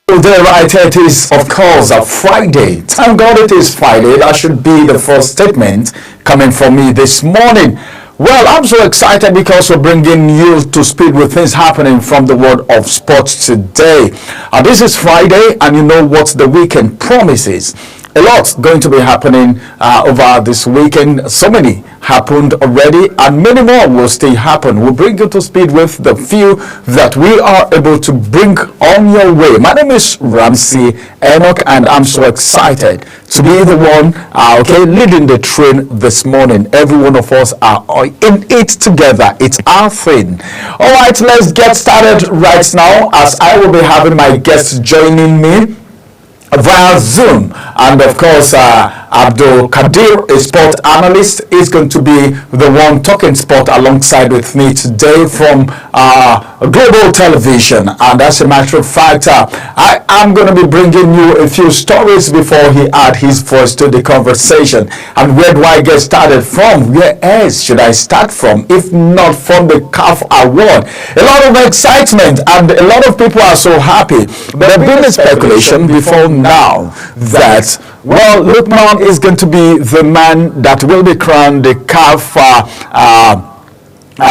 There, right, it is of course a Friday. Thank God it is Friday. That should be the first statement coming from me this morning. Well, I'm so excited because we're bringing you to speed with things happening from the world of sports today. This is Friday, and you know what the weekend promises. A lot going to be happening over this weekend. So many happened already, and many more will still happen. We'll bring you to speed with the few that we are able to bring on your way. My name is Ramsey Enoch, and I'm so excited to be the one leading the train this morning. Every one of us are in it together. It's our thing. All right, let's get started right now, as I will be having my guests joining me via Zoom, and of course Abdul Kadir, a sport analyst, is going to be the one talking sport alongside with me today from Global Television. And as a matter of fact, I am going to be bringing you a few stories before he add his voice to the conversation. And where do I get started from? Where else should I start from if not from the CAF Award? A lot of excitement, and a lot of people are so happy. There have been a speculation before now that, well, Lookman is going to be the man that will be crowned the CAF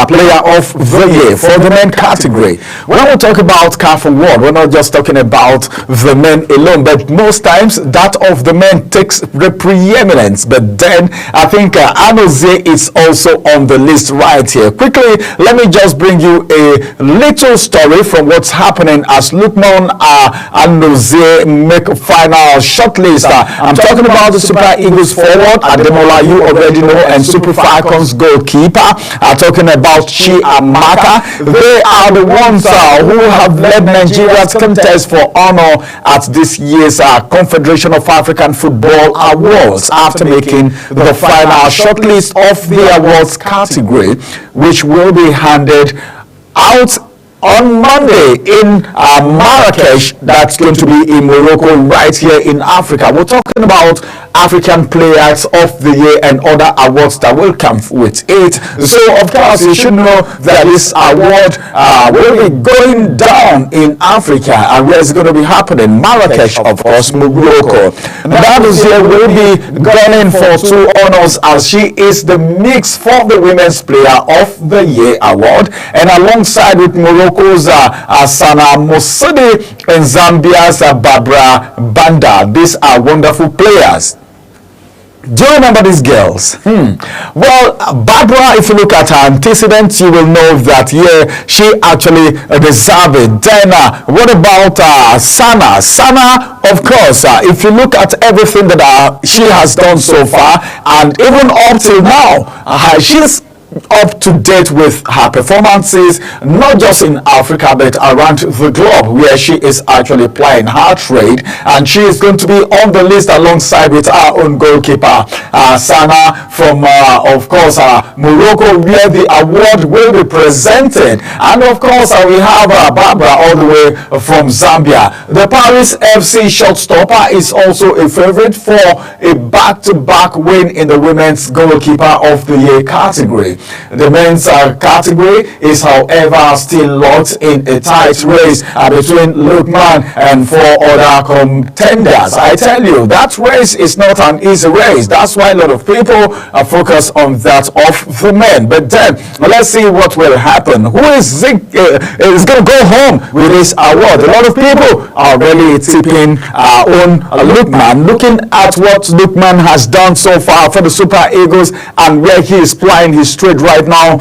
player of the year for the men category. When we talk about CAF Award, we're not just talking about the men alone, but most times that of the men takes the preeminence. But then I think Anozie is also on the list right here. Quickly, let me just bring you a little story from what's happening as Lookman Anozie make a final shortlist. I'm talking about the Super Eagles forward, Ademola, you already know, and Super Falcons goalkeeper. I'm talking about Chi Amaka. They are the ones who have led Nigeria's contest for honor at this year's Confederation of African Football Awards after making the final shortlist of the awards category, which will be handed out on Monday in Marrakesh. That's going to be in Morocco, right here in Africa. We're talking about African Players of the Year and other awards that will come with it. So, of course, you should know that this award will be going down in Africa. And where is it going to be happening? Marrakesh, of course, Morocco. Anozie will be gunning for 2 honors, as she is the mix for the Women's Player of the Year award, and alongside with Morocco's Sana Mosidi and Zambia's Barbara Banda. These are wonderful players. Do you remember these girls? Well, Barbara, if you look at her antecedents, you will know that, yeah, she actually deserves it. Then, what about Sana? Sana, of course, if you look at everything that she has done so far, and even up till now, she's up to date with her performances, not just in Africa but around the globe, where she is actually plying her trade, and she is going to be on the list alongside with our own goalkeeper Sana from of course Morocco, where the award will be presented. And of course we have Barbara all the way from Zambia. The Paris FC shortstopper is also a favorite for a back-to-back win in the women's goalkeeper of the year category. The men's category is, however, still locked in a tight race between Lookman and 4 other contenders. I tell you, that race is not an easy race. That's why a lot of people are focused on that of the men. But then, let's see what will happen. Who is going to go home with this award? A lot of people are really tipping on Lookman, looking at what Lookman has done so far for the Super Eagles and where he is plying his trade right now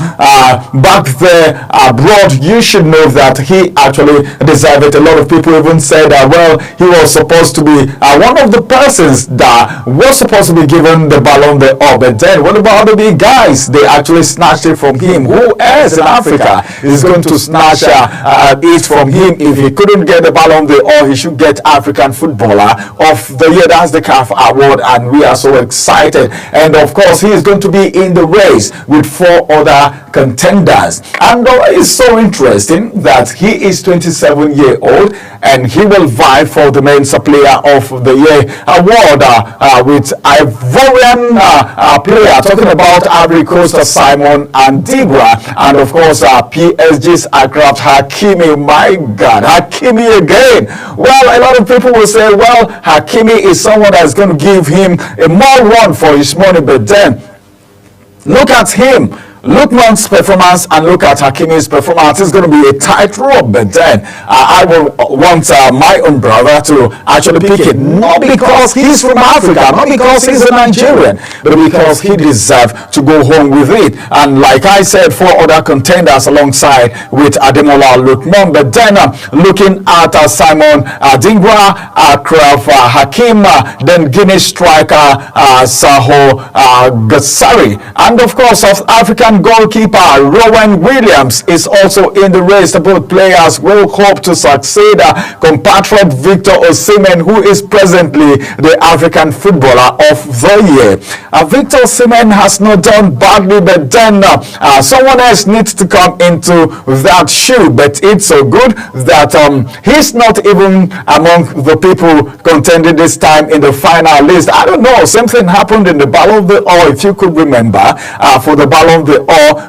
back there abroad. You should know that he actually deserved it. A lot of people even said well, he was supposed to be one of the persons that was supposed to be given the Ballon d'Or. But then what about the big guys? They actually snatched it from him. Who else in Africa is going to snatch it from him? If he couldn't get the Ballon d'Or, he should get African Footballer of the Year. That's the CAF Award, and we are so excited. And of course, he is going to be in the race with 4 other contenders. And it's so interesting that he is 27-year-old and he will vie for the Men's Player of the Year award with Ivorian player, talking about Ivory Coast Simon Andigua, and of course PSG's Achraf Hakimi. My God, Hakimi again. Well, a lot of people will say, well, Hakimi is someone that's going to give him a more run for his money, but then look at him. Lukman's performance and look at Hakimi's performance. It's going to be a tightrope, but then I will want my own brother to actually pick it, not because he's from Africa, not because he's a Nigerian, but because he deserves to go home with it. And like I said, 4 other contenders alongside with Ademola Lookman. But then looking at Simon Adingwa, Achraf Hakim, then Guinea striker Saho Gassari, and of course South African goalkeeper Rowan Williams is also in the race. Both players will hope to succeed compatriot Victor Osimhen, who is presently the African Footballer of the Year. Victor Osimhen has not done badly, but then someone else needs to come into that shoe. But it's so good that he's not even among the people contending this time in the final list. I don't know, something happened in the Ballon d'Or, if you could remember. For the Ballon d'Or,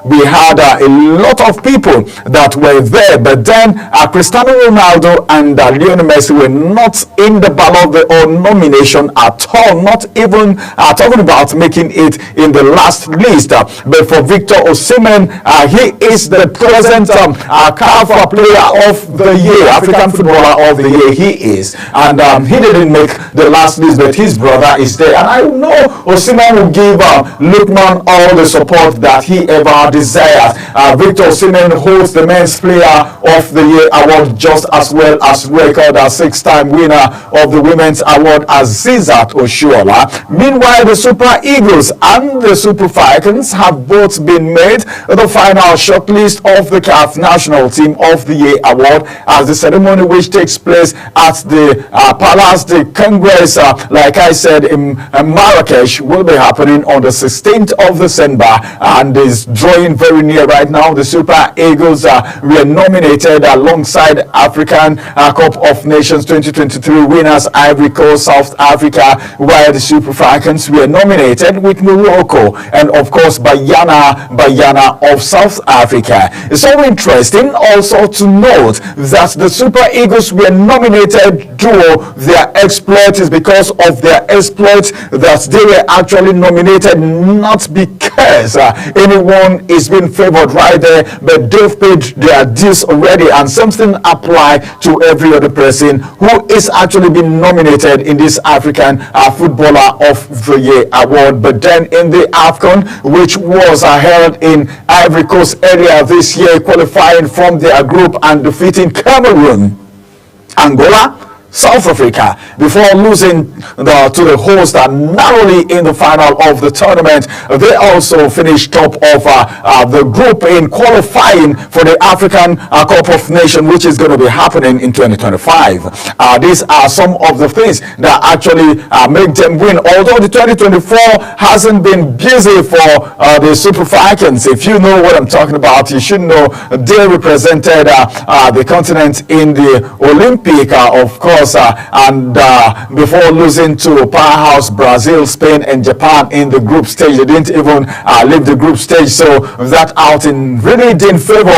we had a lot of people that were there, but then Cristiano Ronaldo and Lionel Messi were not in the Ballon d'Or nomination at all, not even talking about making it in the last list. But for Victor Osimhen, he is the present CAF Player of the Year, African Footballer of the Year he is, and he didn't make the last list, but his brother is there, and I know Osimhen will give Lookman all the support that he ever desires. Victor Osimhen holds the Men's Player of the Year award just as well as record as 6-time winner of the Women's Award Azizat Oshoala. Meanwhile, the Super Eagles and the Super Falcons have both been made the final shortlist of the CAF National Team of the Year award, as the ceremony, which takes place at the Palace de Congress, like I said, in Marrakesh, will be happening on the 16th of December and is drawing very near right now. The Super Eagles were nominated alongside African Cup of Nations 2023 winners Ivory Coast, South Africa, while the Super Falcons were nominated with Morocco and of course Bayana of South Africa. It's so interesting also to note that the Super Eagles were nominated due their exploit is because of their exploit that they were actually nominated, not because anyone is being favored right there, but they've paid their dues already, and something apply to every other person who is actually being nominated in this African Footballer of the Year award. But then in the AFCON, which was held in Ivory Coast earlier this year, qualifying from their group and defeating Cameroon, Angola, South Africa, before losing to the host narrowly in the final of the tournament. They also finished top of the group in qualifying for the African Cup of Nations, which is going to be happening in 2025. These are some of the things that actually make them win. Although the 2024 hasn't been busy for the Super Falcons, if you know what I'm talking about, you should know they represented the continent in the Olympic, of course. And before losing to powerhouse Brazil, Spain, and Japan in the group stage, they didn't even leave the group stage. So that outing really didn't favor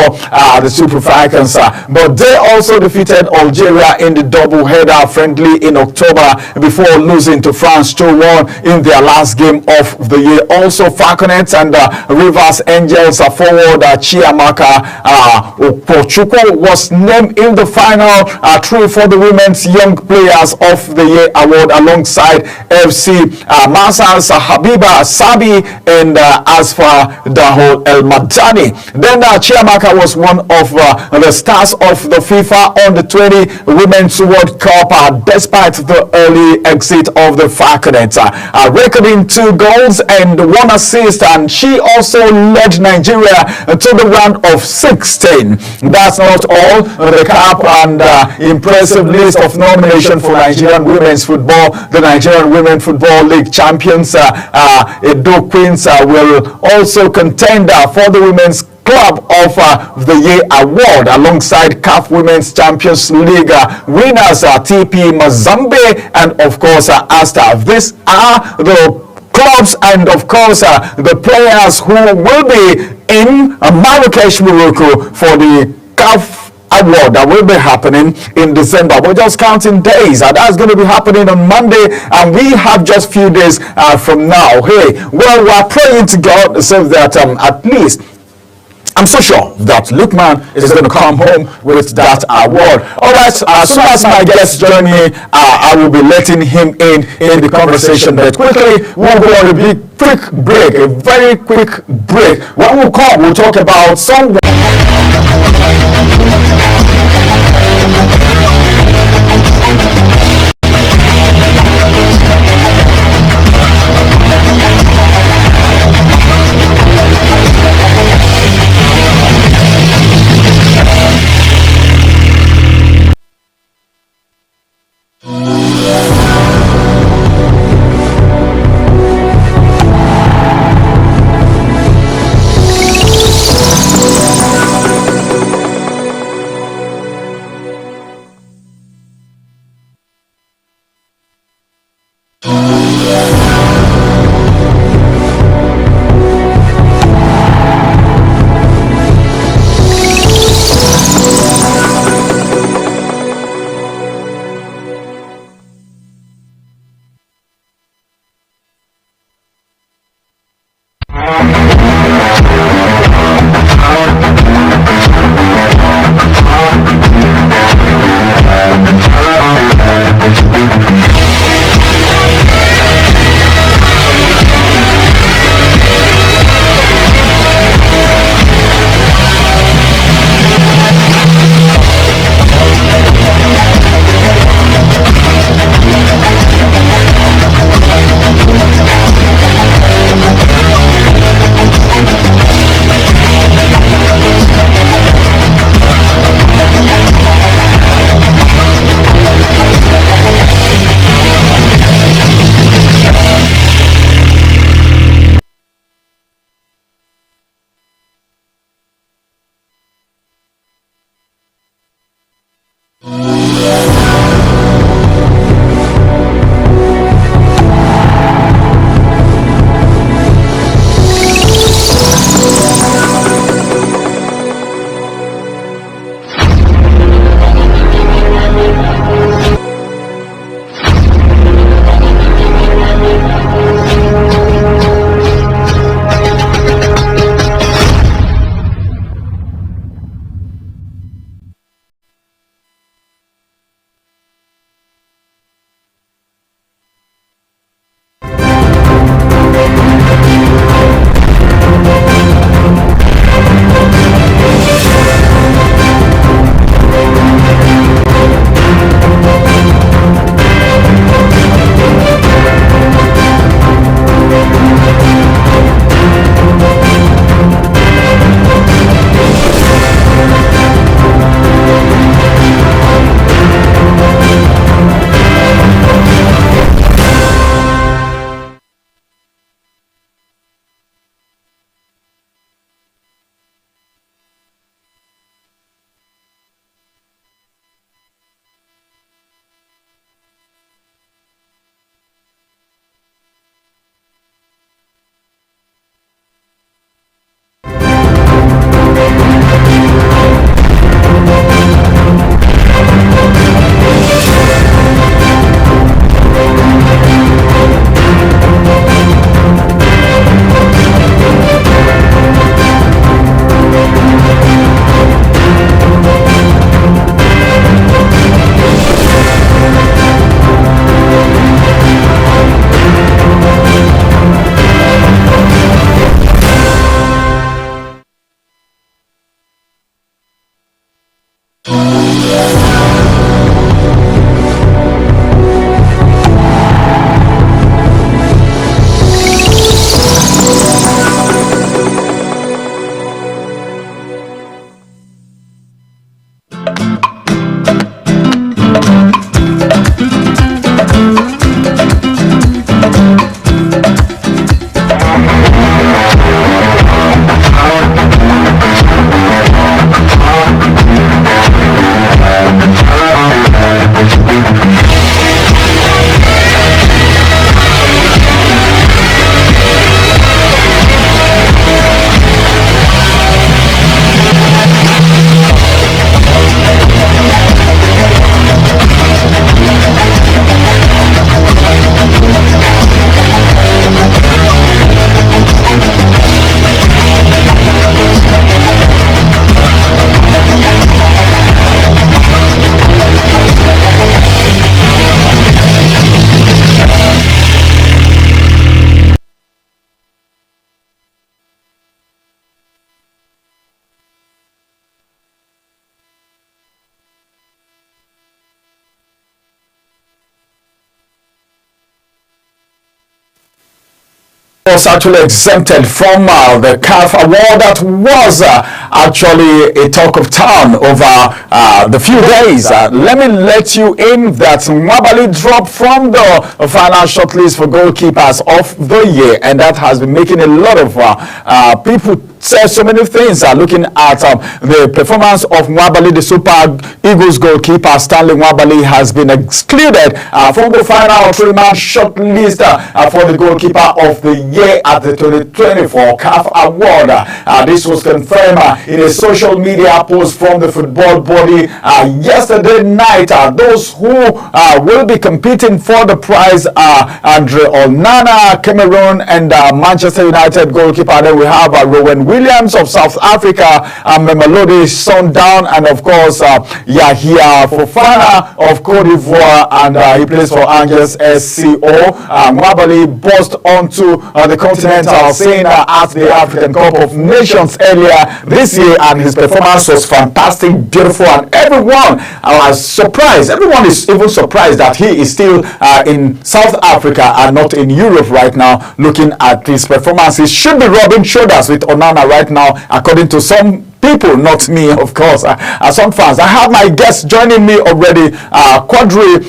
the Super Falcons. But they also defeated Algeria in the double-header friendly in October before losing to France 2-1 in their last game of the year. Also, Falconets and Rivers Angels forward Chiamaka Opochukwu was named in the final three for the Women's Young Players of the Year award alongside FC Masas Habiba Sabi and Asfa Dahol El Madani. Then Chiamaka was one of the stars of the FIFA Under-20 Women's World Cup despite the early exit of the Falconets, recording 2 goals and 1 assist, and she also led Nigeria to the round of 16. That's not all. The CAF and impressive list of nomination for Nigerian women's football. The Nigerian Women Football League champions, Edo Queens, will also contend for the Women's Club of the Year award alongside CAF Women's Champions League winners TP Mazembe and of course Asta. These are the clubs and of course the players who will be in Marrakesh, Morocco for the CAF award that will be happening in December. We're just counting days. That's going to be happening on Monday, and we have just few days from now. Hey, well, we're praying to God so that at least I'm so sure that Lookman is going to come home with that award. All right, as soon as my guest join me, I will be letting him in the conversation. But quickly, we'll go on a big quick break, a very quick break. When we come, we'll talk about someone. was actually exempted from the CAF award that was actually a talk of town over the few days. Let me let you in that Nwabali dropped from the final shortlist for goalkeepers of the year, and that has been making a lot of people say so many things. Looking at the performance of Nwabali, the Super Eagles goalkeeper Stanley Nwabali has been excluded from the final three-man shortlist for the goalkeeper of the year at the 2024 CAF Award. This was confirmed in a social media post from the football body yesterday night. Those who will be competing for the prize are Andre Onana, Cameroon, and Manchester United goalkeeper. Then we have Rowan Williams of South Africa, Mamelodi Sundown, and of course Yahia Fofana of Cote d'Ivoire, and he plays for Angers SCO. Nwabali burst onto the continental scene at the African Cup of Nations earlier this year, and his performance was fantastic, beautiful, and everyone was surprised. Everyone is even surprised that he is still in South Africa and not in Europe right now. Looking at his performance, he should be rubbing shoulders with Onana right now, according to some people, not me, of course, some fans. I have my guests joining me already. Quadri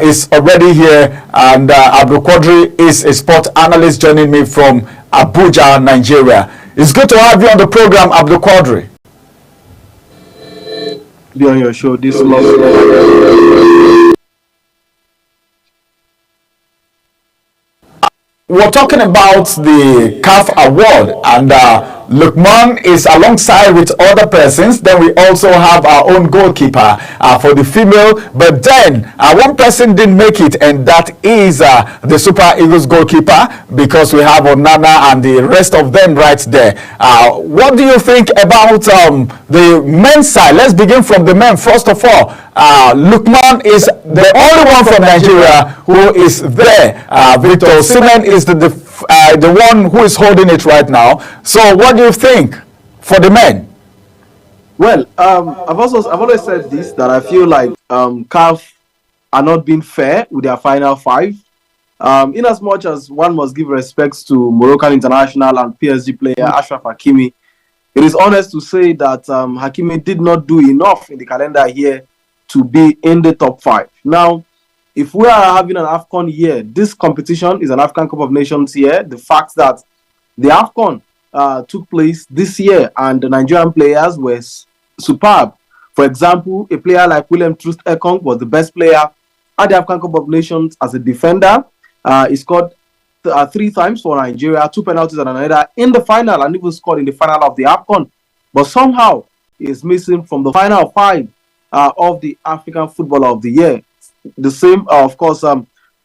is already here, and Abdul Quadri is a sport analyst joining me from Abuja, Nigeria. It's good to have you on the program, Abdul Quadri. Be on your show this long. We're talking about the CAF award, and Lukman is alongside with other persons. Then we also have our own goalkeeper for the female, but then one person didn't make it, and that is the Super Eagles goalkeeper, because we have Onana and the rest of them right there. What do you think about the men's side? Let's begin from the men first of all. Lukman is the only one from Nigeria who is there. Victor Osimhen is the one who is holding it right now. So what do you think for the men? Well, I've always said this, that I feel like CAF are not being fair with their final five. In as much as one must give respects to Moroccan international and PSG player Achraf Hakimi, it is honest to say that Hakimi did not do enough in the calendar year to be in the top five. Now, if we are having an AFCON year, this competition is an African Cup of Nations year. The fact that the AFCON took place this year and the Nigerian players were superb. For example, a player like William Troost Ekong was the best player at the African Cup of Nations as a defender. He scored 3 times for Nigeria, 2 penalties and another in the final, and even scored in the final of the AFCON. But somehow he is missing from the final 5 of the African Footballer of the Year. The same, of course,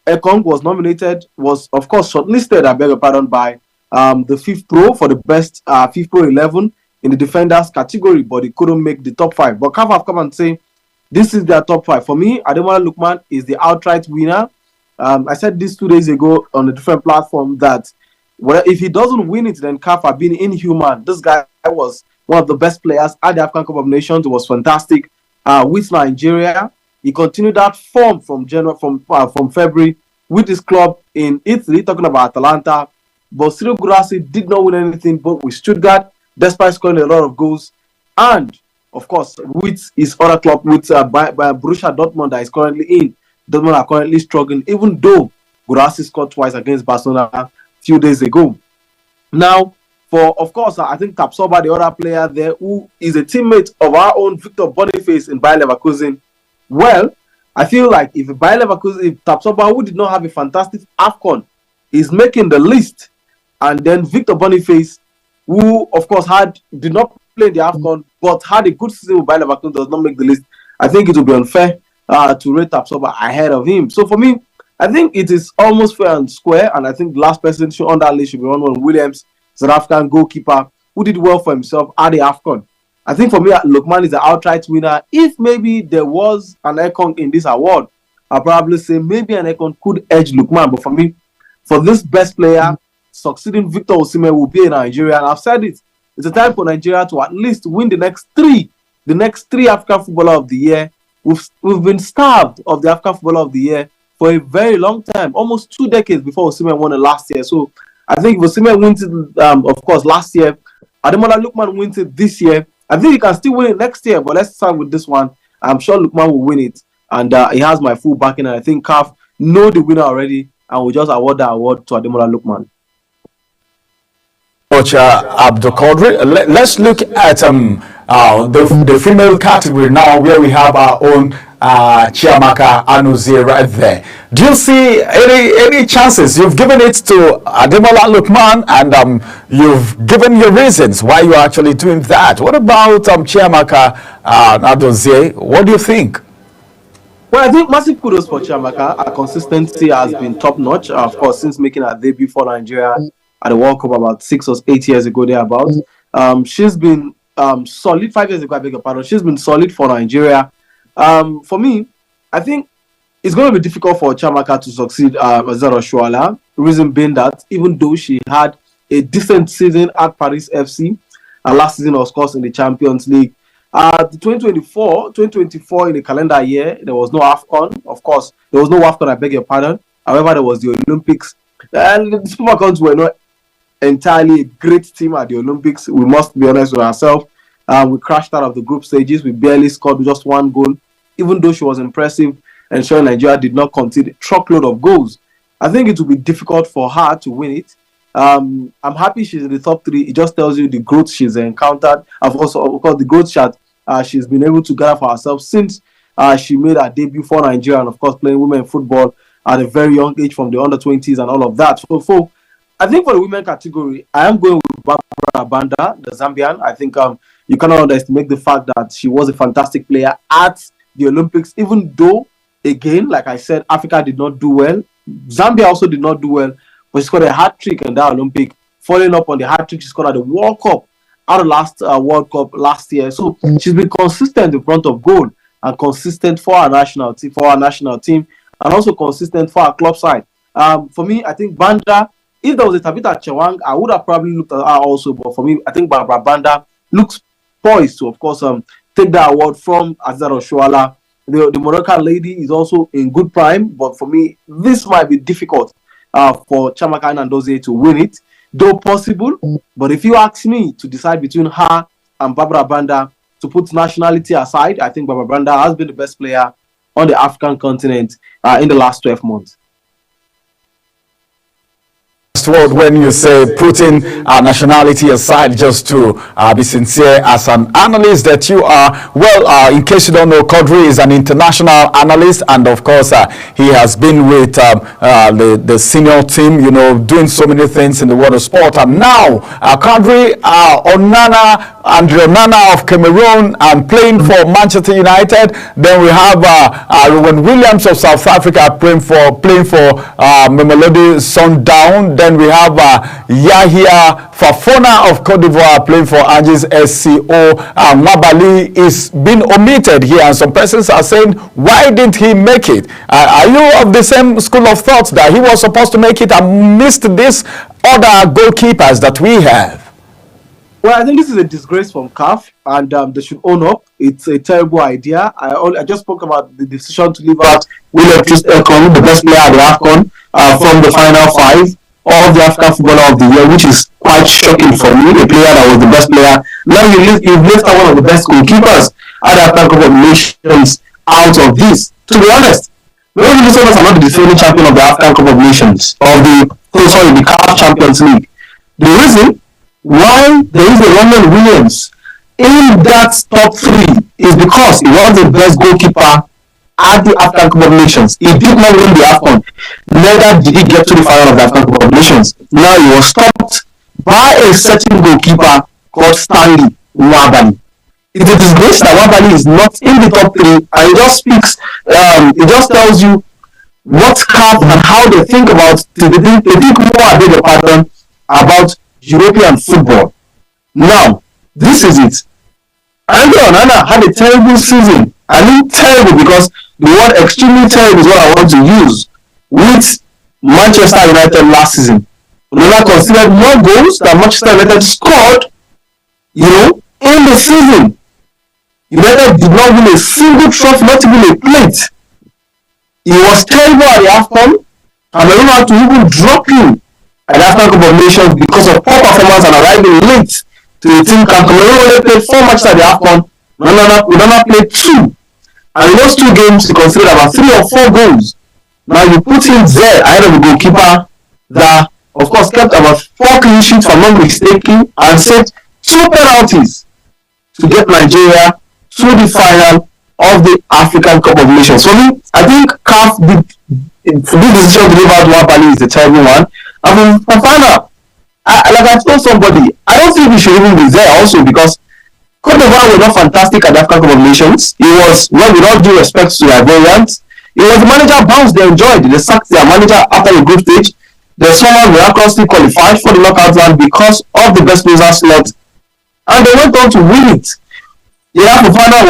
Ekong was of course shortlisted, I beg your pardon, by the FIF Pro for the best FIF Pro 11 in the defenders category, but he couldn't make the top 5. But CAF have come and say this is their top 5. For me, Ademola Lookman is the outright winner. I said this 2 days ago on a different platform that if he doesn't win it, then CAF are being inhuman. This guy was one of the best players at the African Cup of Nations. It was fantastic with Nigeria. He continued that form from February with his club in Italy, talking about Atalanta. But Ciro Guirassy did not win anything but with Stuttgart, despite scoring a lot of goals. And, of course, with his other club, with Borussia Dortmund that is currently in. Dortmund are currently struggling, even though Guirassy scored twice against Barcelona a few days ago. Now, of course, I think Tapsoba, the other player there, who is a teammate of our own Victor Boniface in Bayer Leverkusen. Well, I feel like if Tapsoba, who did not have a fantastic AFCON, is making the list, and then Victor Boniface, who of course did not play in the AFCON, but had a good season with Bayer Leverkusen, does not make the list, I think it would be unfair to rate Tapsoba ahead of him. So for me, I think it is almost fair and square, and I think the last person on that list should be Ronwen Williams, South African goalkeeper, who did well for himself at the AFCON. I think for me, Lookman is the outright winner. If maybe there was an Ekong in this award, I'll probably say maybe an Ekong could edge Lookman. But for me, for this best player, succeeding Victor Osimhen will be in Nigeria. And I've said it. It's a time for Nigeria to at least win the next three African Footballer of the Year. We've been starved of the African Footballer of the Year for a very long time, almost 2 decades before Osimhen won it last year. So I think if Osimhen wins it, of course, last year, Ademola Lookman wins it this year. I think he can still win it next year, but let's start with this one. I'm sure Lookman will win it, and he has my full backing. And I think CAF know the winner already, and will just award the award to Ademola Lookman. Coach Abdul Qadri. Let's look at the female category now, where we have our own Chiamaka Anozie right there. Do you see any chances? You've given it to Ademola Lookman, and you've given your reasons why you're actually doing that. What about Chiamaka Anozie? What do you think? Well, I think massive kudos for Chiamaka. Her consistency has been top notch, of course, since making her debut for Nigeria at the World Cup about 6 or 8 years ago, thereabouts. She's been solid. 5 years ago, I beg your pardon. She's been solid for Nigeria. For me, I think it's going to be difficult for Chiamaka to succeed as Oshoala. Reason being that even though she had a decent season at Paris FC, last season, of course, in the Champions League. The 2024 in the calendar year, there was no AFCON. Of course, there was no AFCON, I beg your pardon. However, there was the Olympics. And the Super Falcons were not entirely a great team at the Olympics. We must be honest with ourselves. We crashed out of the group stages. We barely scored just 1 goal, even though she was impressive, ensuring Nigeria did not concede a truckload of goals. I think it will be difficult for her to win it. I'm happy she's in the top 3. It just tells you the growth she's encountered. Of course, the growth she's been able to gather for herself since she made her debut for Nigeria, and of course playing women football at a very young age from the under-20s and all of that. So I think for the women category, I am going with Barbara Banda, the Zambian. I think you cannot underestimate the fact that she was a fantastic player at the Olympics, even though, again, like I said, Africa did not do well. Zambia also did not do well, but she scored a hat-trick in that Olympic, following up on the hat-trick she scored at the World Cup, out of last World Cup last year. So she's been consistent in front of goal and consistent for our national team, and also consistent for our club side. For me, I think Banda, if there was a Tabitha Chewang, I would have probably looked at her also. But for me, I think Barbara Banda looks poised to, of course, take that award from Asisat Oshoala. The Moroccan lady is also in good prime, but for me, this might be difficult for Chiamaka Nnadozie to win it, though possible. But if you ask me to decide between her and Barbara Banda, to put nationality aside, I think Barbara Banda has been the best player on the African continent in the last 12 months. Word when you say putting nationality aside, just to be sincere as an analyst that you are. Well, in case you don't know, Qadri is an international analyst, and of course he has been with the senior team, you know, doing so many things in the world of sport. And now Qadri Andre Onana of Cameroon and playing for Manchester United. Then we have Rowan Williams of South Africa playing for Mamelodi Sundown. Then we have Yahya Fafona of Cote d'Ivoire playing for Angers SCO. Mabali is being omitted here, and some persons are saying, why didn't he make it? Are you of the same school of thought that he was supposed to make it and missed these other goalkeepers that we have? Well, I think this is a disgrace from CAF, and they should own up. It's a terrible idea. I just spoke about the decision to leave out William Ekong, the best player at the AFCON, from the final 5 of the African Footballer of the Year, which is quite shocking for me. A player that was the best player. Now you've left out one of the best goalkeepers at the African Cup of Nations out of this. To be honest, maybe these others are not the defending champion of the African Cup of Nations, the CAF Champions League. The reason why there is a Rowan Williams in that top 3 is because he was the best goalkeeper at the African Cup of Nations. He did not win the AFCON, neither did he get to the final of the African Cup of Nations. Now he was stopped by a certain goalkeeper called Stanley Nwabali. It is a disgrace that Nwabali is not in the top 3, and it just speaks, it just tells you what CAF and how they think about, they think more a bigger pattern about European football. Now, this is it. Andre Onana had a terrible season. I mean terrible, because the word extremely terrible is what I want to use with Manchester United last season. Onana considered more goals than Manchester United scored, in the season. United did not win a single trophy, not even a plate. He was terrible at the AFCON, and they don't have to even drop him at the African Cup of Nations because of poor performance and arriving late to the team camp. Cameroon only played 4 matches at the AFCON. Ghana played 2. And in those 2 games, he conceded about 3 or 4 goals. Now you put him there ahead of the goalkeeper that, of course, kept about 4 clean sheets, if I'm not mistaken, and saved 2 penalties to get Nigeria to the final of the African Cup of Nations. So I think CAF did this decision to leave out Nwabali is a terrible one. And for final, like I've told somebody, I don't think we should even be there also because Cote d'Ivoire were not fantastic at the African Cup of Nations. It was, well, with all due respect to the Ivorians, it was the manager bounce they enjoyed. They sacked their manager after the group stage. They somehow miraculously qualified for the knockout round because of the best loser slot, and they went on to win it. Yeah, Fofana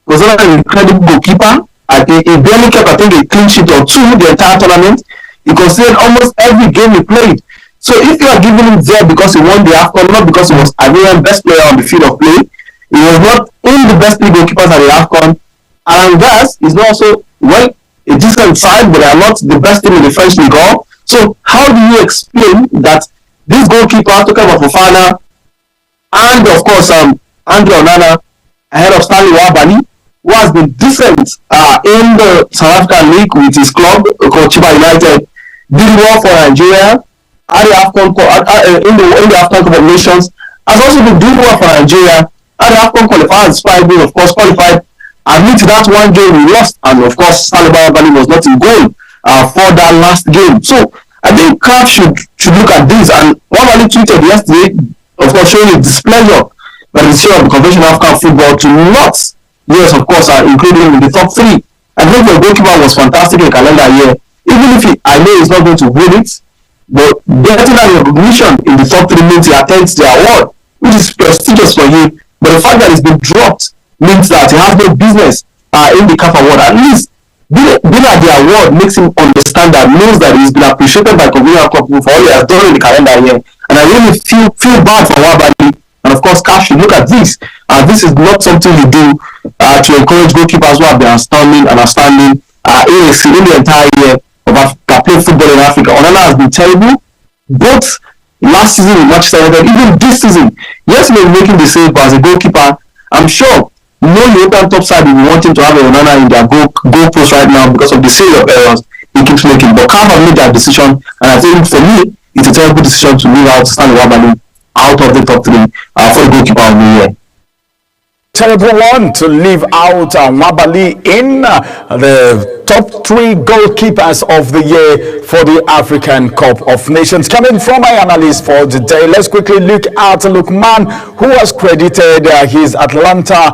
was not an incredible goalkeeper. He barely kept, I think, a clean sheet or 2 the entire tournament. He conceded almost every game he played. So if you are giving him there because he won the AFCON, not because he was Ivorian best player on the field of play, he was not in the best 3 goalkeepers at the AFCON. And Angas is not also, well, a decent side, but they are not the best team in the French League. So how do you explain that this goalkeeper, talking about Fofana, and of course Andre Onana, ahead of Stanley Nwabali, who has been decent in the South African League with his club called Chiba United, did well for Nigeria at the AFCON, in the AFCON Cup of Nations, has also been doing well for Nigeria at the AFCON qualifiers. Being, of course, qualified. Admit to that one game we lost, and of course Stanley Nwabali was not in goal for that last game. So I think CAF should look at this. And Nwabali tweeted yesterday, of course, showing his displeasure by the decision of the Convention of African Football to not, yes, of course, including him in the top 3. I think the goalkeeper was fantastic in the calendar year. Even if I know he's not going to win it, but getting that recognition in the top 3 means he attends the award, which is prestigious for him. But the fact that it's been dropped means that he has no business in the CAF award. At least being at the award makes him understand that, knows that he's been appreciated by Convention for all he has done in the calendar year. And I really feel bad for Nwabali. And of course, CAF should look at this. This is not something you do to encourage goalkeepers who have been outstanding in the entire year of playing football in Africa. Onana has been terrible, both last season with Manchester United, even this season. Yes, he was making the save, but as a goalkeeper, I'm sure no European top side will want him to have a Onana in their goal post right now because of the series of errors he keeps making. But CAF have made that decision, and I think for me, it's a terrible decision to leave out Stanley Nwabali out of the top 3 for the goalkeeper of the year. Terrible one to leave out Nwabali in the top 3 goalkeepers of the year for the African Cup of Nations. Coming from my analyst for the day, let's quickly look at Lookman, who has credited his Atalanta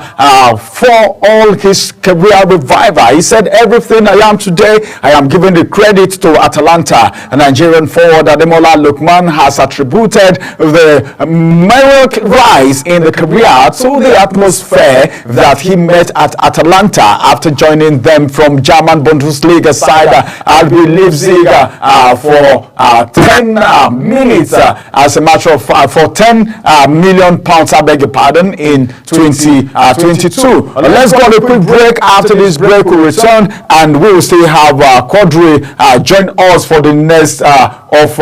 for all his career revival. He said, everything I am today, I am giving the credit to Atalanta. A Nigerian forward Ademola Lookman has attributed the meteoric rise in the career to the atmosphere that he met at Atalanta after joining them from German Bundesliga side RB Leipzig for 10 minutes as a matter of for 10 million pounds, I beg your pardon, in 2022. Let's go on a quick break. After this break we'll return and we will still have Quadri join us for the next of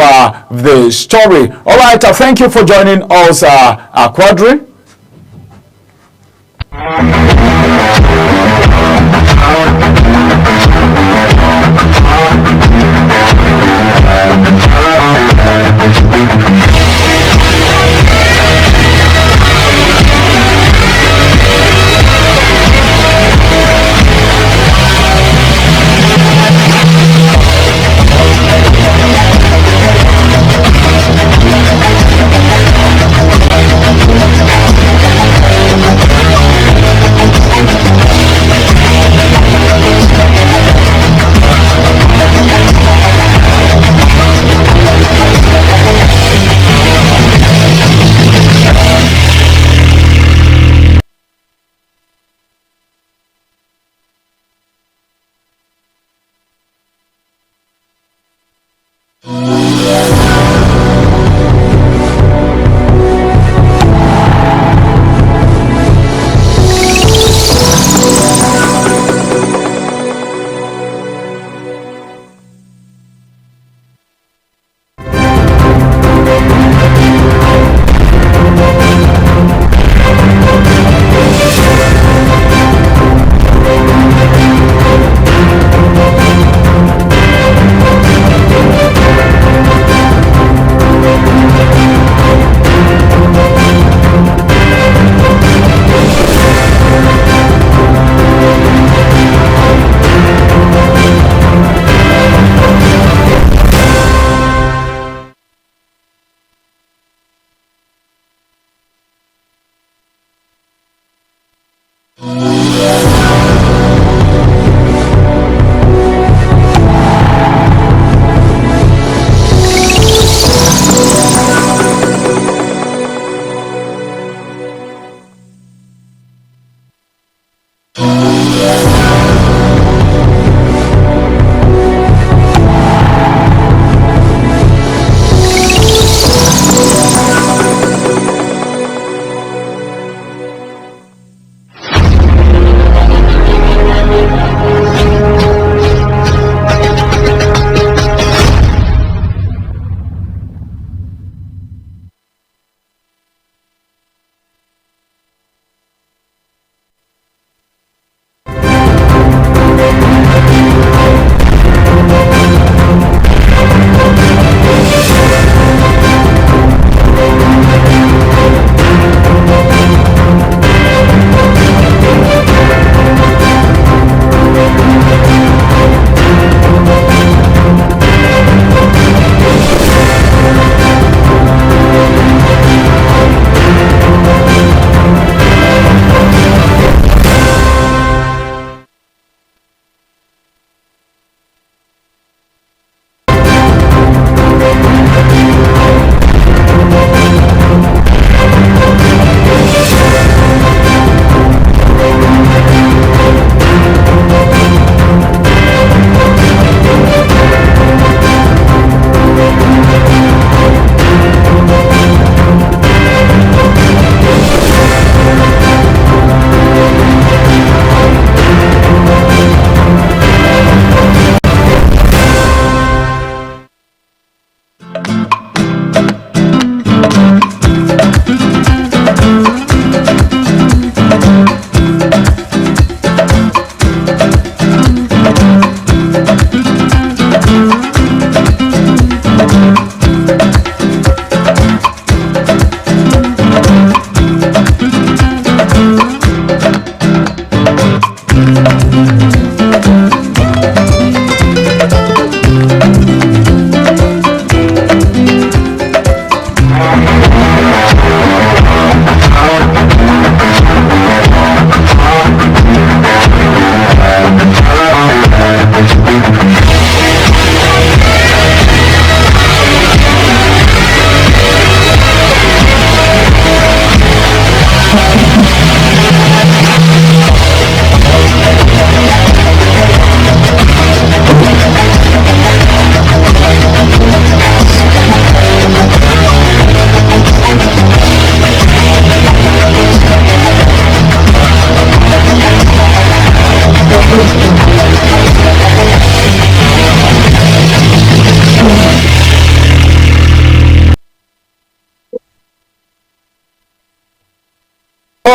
the story. All right, thank you for joining us, Quadri.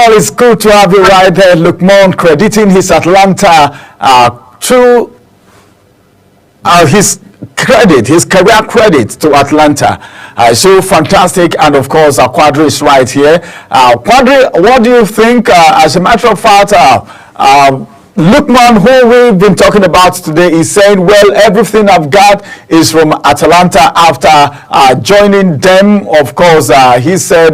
well, it's good to have you right there, Lukman, crediting his Atlanta through his career credit to Atlanta. So fantastic, and of course, Quadri is right here. Quadri, what do you think? As a matter of fact, Lukman, who we've been talking about today, is saying, well, everything I've got is from Atalanta after joining them. Of course, he said,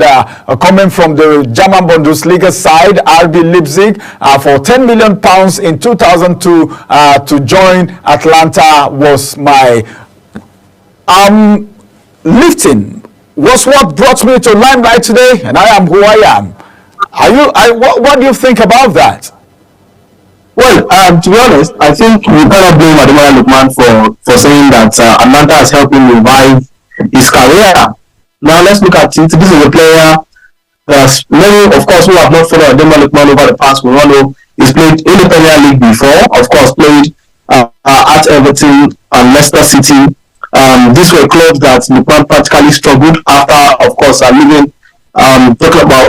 coming from the German Bundesliga side, RB Leipzig, for £10 million in 2002 to join Atlanta was my lifting, was what brought me to limelight today, and I am who I am. What do you think about that? Well, to be honest, I think we cannot blame Ademola Lookman for saying that Atlanta has helped him revive his career. Now let's look at it. This is a player many, of course, who have not followed Ademola Lookman over the past. We all know he's played in the Premier League before. Of course, played at Everton and Leicester City. These were clubs that Lookman practically struggled after, of course, leaving. Talking about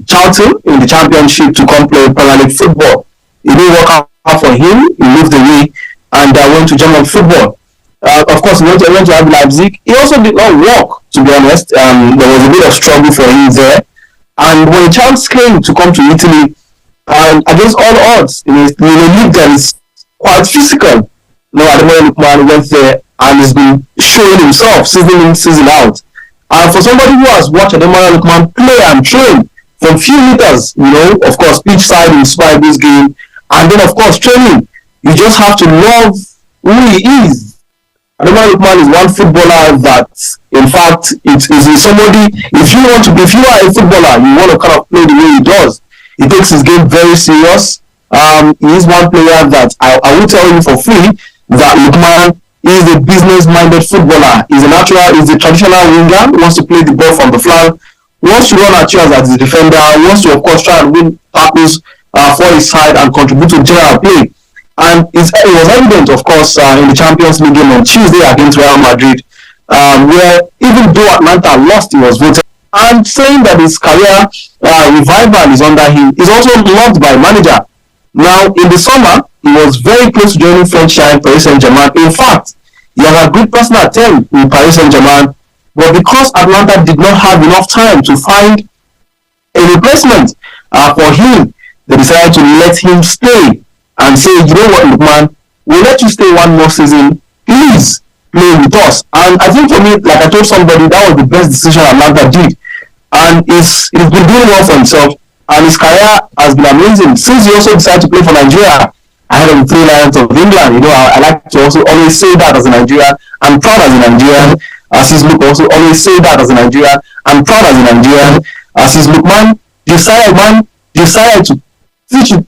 Charlton in the Championship to come play Premier League football. It didn't work out for him. He moved away and went to German football. Of course, he went to RB Leipzig. He also did not work, to be honest. There was a bit of struggle for him there. And when a chance came to come to Italy, against all odds, in a league that is quite physical, Ademola Lookman went there and has been showing himself season in, season out. And for somebody who has watched Ademola Lookman play and train from few meters, of course, pitch side in Super Eagles game, and then, of course, training. You just have to love who he is. Ademola Lookman is one footballer that, in fact, it is somebody. If you are a footballer, you want to kind of play the way he does. He takes his game very serious. He is one player that I will tell you for free that Lookman is a business-minded footballer. He's a traditional winger. He wants to play the ball from the flank. He wants to run at you as a defender. He wants to, of course, try and win tackles for his side and contribute to general play. And it was evident, of course, in the Champions League game on Tuesday against Real Madrid, where even though Atlanta lost, he was voted. And saying that his career revival is under him is also loved by manager. Now, in the summer, he was very close to joining French giant Paris Saint-Germain. In fact, he had a good personal term with Paris Saint-Germain, but because Atlanta did not have enough time to find a replacement for him, they decided to let him stay and say, you know what, Lookman, we'll let you stay one more season. Please play with us. And I think for me, like I told somebody, that was the best decision Atlanta did. And he's been doing well for himself, and his career has been amazing. Since he also decided to play for Nigeria ahead of the Three Lions of England, I like to also always say that as a Nigerian. I'm proud as a Nigerian. Since Luke also always say that as a Nigerian. I'm proud as a Nigerian. Since Lookman decided to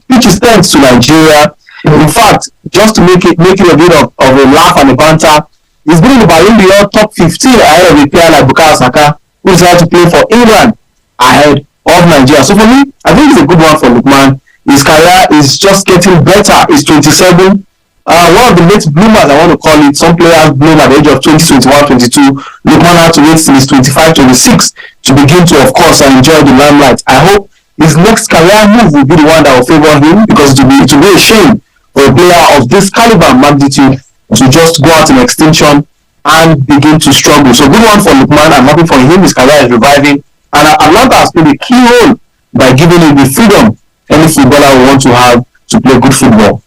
pitch his thanks to Nigeria. In fact, just to make it a bit of a laugh and a banter, he's been in the Ballon d'Or top 15 ahead of a player like Bukayo Saka, who decided to play for England ahead of Nigeria. So for me, I think it's a good one for Lookman. His career is just getting better. He's 27. One of the late bloomers, I want to call it. Some players bloom at the age of 20, 21, 22. Lookman had to wait till he's 25, 26 to begin to, of course, enjoy the limelight. I hope his next career move will be the one that will favor him, because it will be a shame for a player of this caliber and magnitude to just go out in extinction and begin to struggle. So good one for Lookman. I'm happy for him. His career is reviving, and Atlanta has played a key role by giving him the freedom any footballer will want to have to play good football.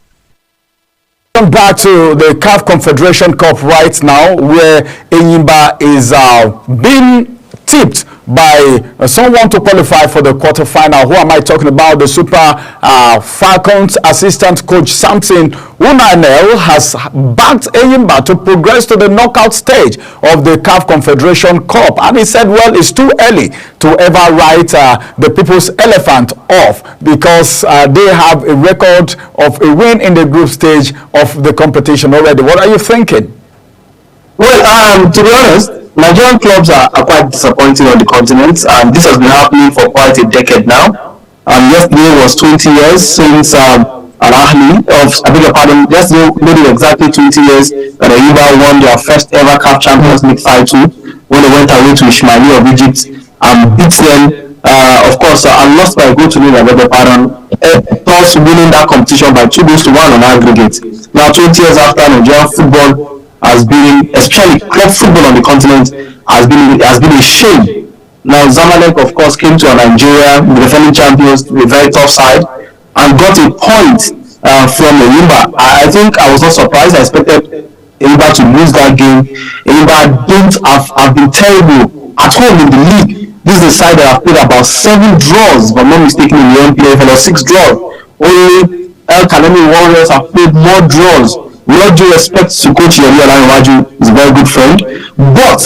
Back to the CAF Confederation Cup right now, where Enyimba is being tipped by someone to qualify for the quarterfinal. Who am I talking about? The Super Falcons assistant coach Samson Unanel has backed Enyimba to progress to the knockout stage of the CAF Confederation Cup, and he said, well, it's too early to ever write the People's Elephant off, because they have a record of a win in the group stage of the competition already. What are you thinking? Well, to be honest, Nigerian clubs are quite disappointing on the continent, and this has been happening for quite a decade now. Yesterday was 20 years since Al-Ahli, yesterday made it exactly 20 years that Enyimba won their first ever CAF Champions League title when they went away to Ismaili of Egypt and beat them of course, and lost by a goal to nil at the Pardon, thus winning that competition by 2-1 on aggregate. Now, 20 years after, Nigerian football has been, especially club football on the continent, has been a shame. Now, Zamalek, of course, came to Nigeria, the defending champions, a very tough side, and got a point from Enyimba. I think I was not surprised. I expected Enyimba to lose that game. Enyimba have been terrible at home in the league. This is a side that have played about 7 draws, if I'm not mistaken, in the NPFL, or 6 draws. Only El Kanemi Warriors have played more draws. With all due respect to Coach Yemi Olanrewaju, he's a very good friend, but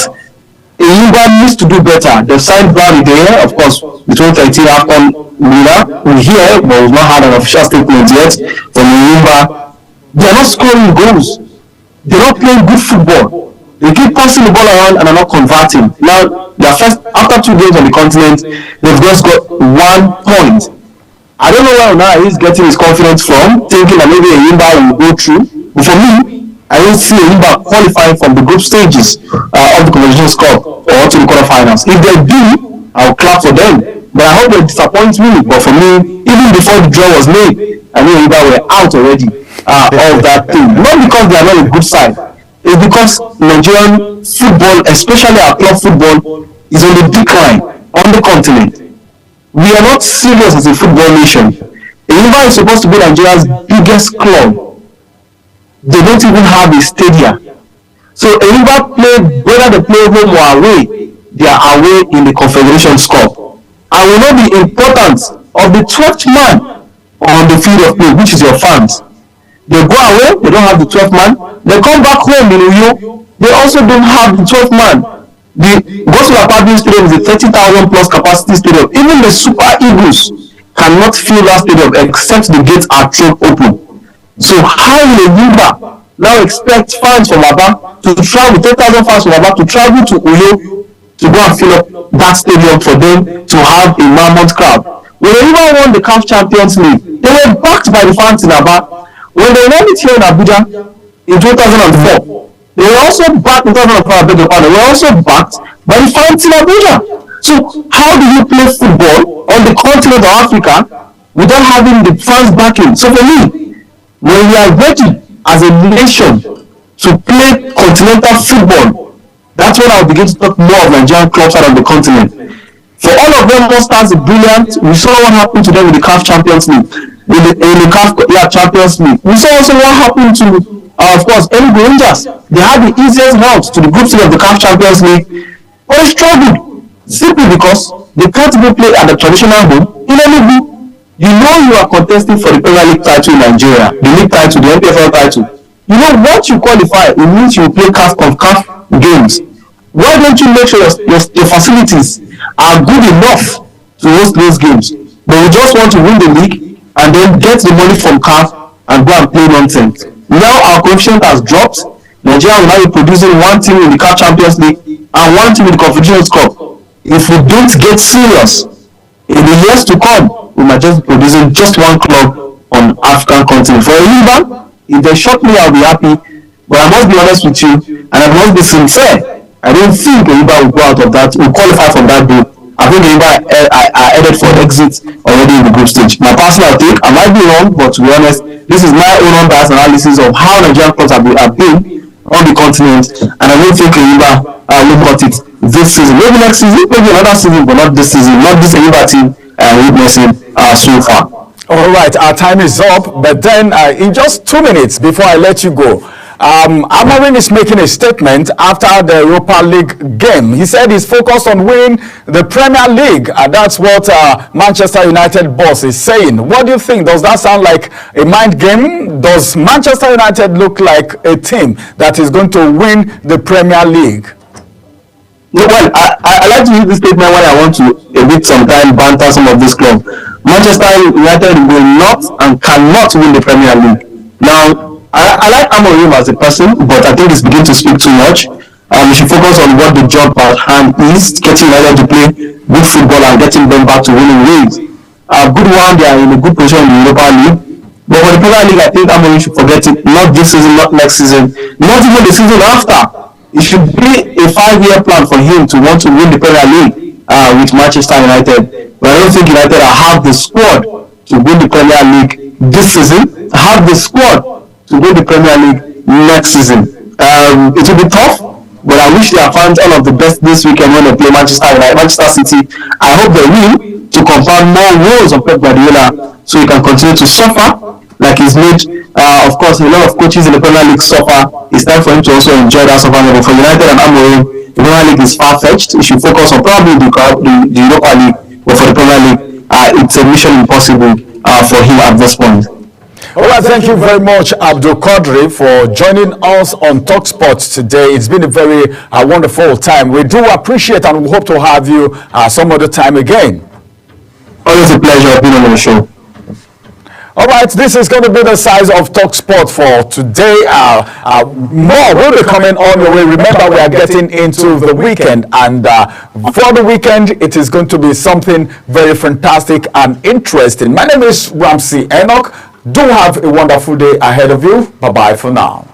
Enyimba needs to do better. They signed Brown there, of course, the 2013 AFCON winner. We hear, but we've not had an official statement yet from Enyimba. They are not scoring goals. They're not playing good football. They keep passing the ball around and are not converting. Now, after 2 games on the continent, they've just got 1 point. I don't know where now he's getting his confidence from, thinking that maybe Enyimba will go through. But for me, I don't see Enyimba qualifying from the group stages of the Confederations Cup or to the quarterfinals. If they do, I'll clap for them. But I hope they disappoint me. But for me, even before the draw was made, I knew Enyimba were out already of that thing. Not because they are not a good side. It's because Nigerian football, especially our club football, is on the decline on the continent. We are not serious as a football nation. Enyimba is supposed to be Nigeria's biggest club. They don't even have a stadium. So Enyimba play, whether they play home or away, they are away in the Confederations Cup. And we know the importance of the 12th man on the field of play, which is your fans. They go away, they don't have the 12th man. They come back home in Uyo, they also don't have the 12th man. The Gospel Apartment Stadium is a 30,000 plus capacity stadium. Even the Super Eagles cannot fill that stadium except the gates are thrown open. So how will Enyimba now expect fans from Aba to travel, 10,000 fans from Aba to travel to Uyo to go and fill up that stadium for them to have a mammoth crowd? When Enyimba won the CAF Champions League, they were backed by the fans in Aba. When they won it here in Abuja in 2004, they were also backed in 2004, they were also backed by the fans in Abuja. So how do you play football on the continent of Africa without having the fans backing? So for me, when we are ready as a nation to play continental football, that's when I'll begin to talk more of Nigerian clubs out of the continent. For all of them, All Stars is brilliant. We saw what happened to them with the CAF Champions League. In the CAF Champions League. We saw also what happened to, of course, Enugu Rangers. They had the easiest route to the group stage of the CAF Champions League, but they struggled simply because they can't even play at the traditional home in Enugu. You know you are contesting for the Premier League title in Nigeria, the league title, the NPFL title. You know, once you qualify, it means you play CAF games. Why don't you make sure your facilities are good enough to host those games? But we just want to win the league and then get the money from CAF and go and play nonsense. Now our coefficient has dropped. Nigeria will now be producing one team in the CAF Champions League and one team in the Confederations Cup. If we don't get serious, in the years to come, we might just be producing just one club on African continent. For Enyimba, if they short me, I'll be happy. But I must be honest with you, and I must be sincere. I don't think Enyimba will go out of that, will qualify from that group. I think Enyimba are headed for exit already in the group stage. My personal take, I might be wrong, but to be honest, this is my own unbiased analysis of how Nigerian clubs have been on the continent, and I don't think Enyimba will got it this season. Maybe next season, maybe another season, but not this season. Not this Enyimba team witnessing so far. All right, our time is up, but then in just 2 minutes before I let you go, Amorim is making a statement after the Europa League game. He said he's focused on winning the Premier League. That's what Manchester United boss is saying. What do you think? Does that sound like a mind game? Does Manchester United look like a team that is going to win the Premier League? Well, I like to use this statement when I want to a bit sometimes banter some of this club. Manchester United will not and cannot win the Premier League. Now, I like Amorim as a person, but I think he's beginning to speak too much. We should focus on what the job at hand is, getting United to play good football and getting them back to winning ways. Good one, they are in a good position in the Europa League. But for the Premier League, I think Amorim should forget it. Not this season, not next season, not even the season after. It should be a 5-year plan for him to want to win the Premier League. with Manchester United. But I don't think United have the squad to win the Premier League this season. Have the squad to win the Premier League next season. It will be tough, but I wish their fans all of the best this weekend when they play Manchester United, Manchester City. I hope they win to compound more woes of Pep Guardiola, so he can continue to suffer like he's made. Of course, a lot of coaches in the Premier League suffer. It's time for him to also enjoy that suffering. But for United and Amorim, the Premier League is far-fetched. He should focus on probably the Europa League, but for the Premier League, it's a mission impossible for him at this point. All right, thank you very much, Abdul Qadri, for joining us on TalkSport today. It's been a very wonderful time. We do appreciate and we hope to have you some other time again. Always a pleasure being on the show. All right, this is going to be the size of TalkSport for today. More will be coming on your way. Remember, we are getting into the weekend, and for the weekend, it is going to be something very fantastic and interesting. My name is Ramsey Enoch. Do have a wonderful day ahead of you. Bye-bye for now.